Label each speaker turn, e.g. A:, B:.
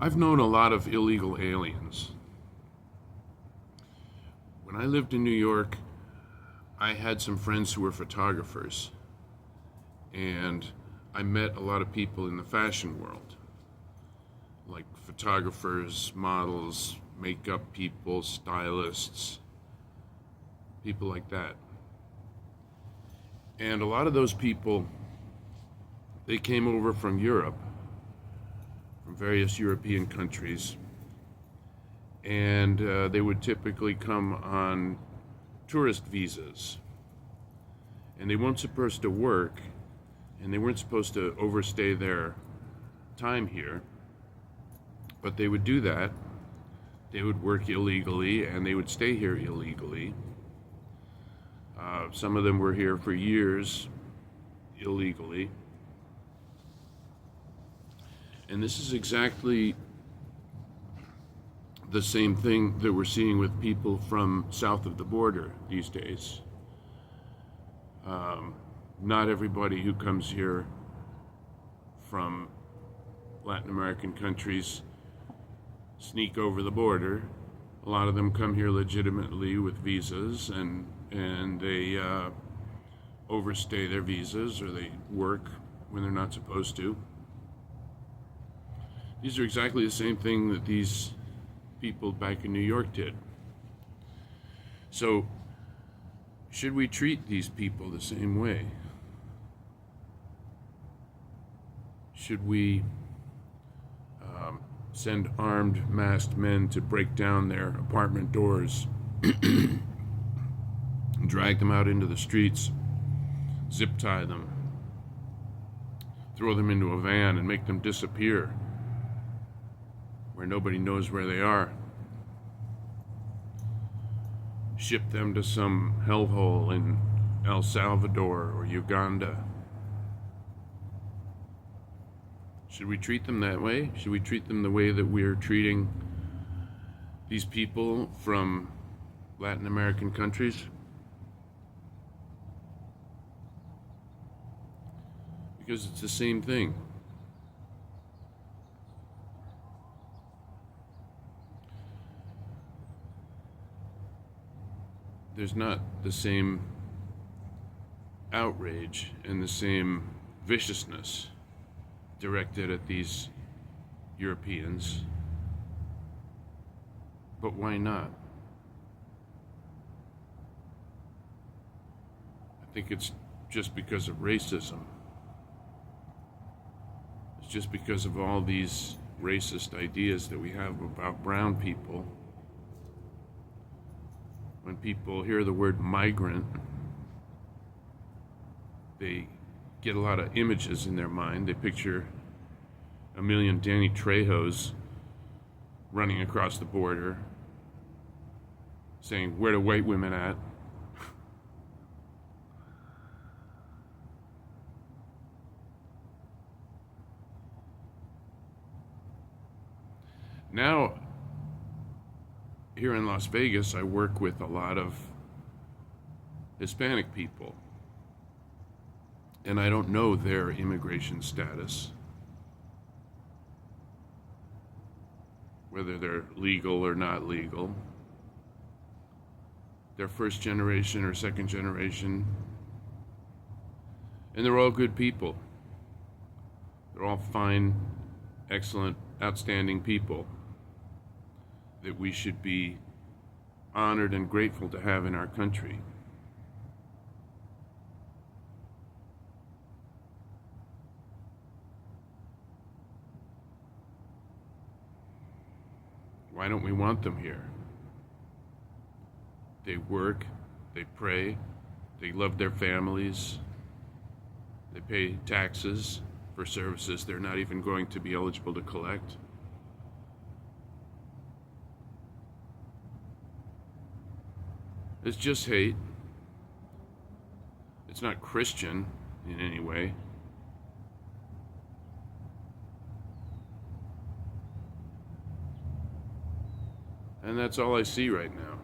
A: I've known a lot of illegal aliens. When I lived in New York, I had some friends who were photographers, and I met a lot of people in the fashion world, like photographers, models, makeup people, stylists, people like that. And a lot of those people, they came over from Europe, from various European countries, and they would typically come on tourist visas. And they weren't supposed to work, and they weren't supposed to overstay their time here, but they would do that. They would work illegally, and they would stay here illegally. Some of them were here for years illegally. And this is exactly the same thing that we're seeing with people from south of the border these days. Not everybody who comes here from Latin American countries sneak over the border. A lot of them come here legitimately with visas, and they overstay their visas, or they work when they're not supposed to. These are exactly the same thing that these people back in New York did. So, should we treat these people the same way? Should we send armed, masked men to break down their apartment doors and drag them out into the streets, zip tie them, throw them into a van and make them disappear where nobody knows where they are, ship them to some hellhole in El Salvador or Uganda? Should we treat them that way? Should we treat them the way that we're treating these people from Latin American countries? Because it's the same thing. There's not the same outrage and the same viciousness directed at these Europeans. But why not? I think it's just because of racism. It's just because of all these racist ideas that we have about brown people. When people hear the word migrant, they get a lot of images in their mind. They picture a million Danny Trejos running across the border saying, "Where the white women at?" Now, here in Las Vegas, I work with a lot of Hispanic people, and I don't know their immigration status, whether they're legal or not legal. They're first generation or second generation, and they're all good people. They're all fine, excellent, outstanding people that we should be honored and grateful to have in our country. Why don't we want them here? They work, they pray, they love their families, they pay taxes for services they're not even going to be eligible to collect. It's just hate. It's not Christian in any way. And that's all I see right now.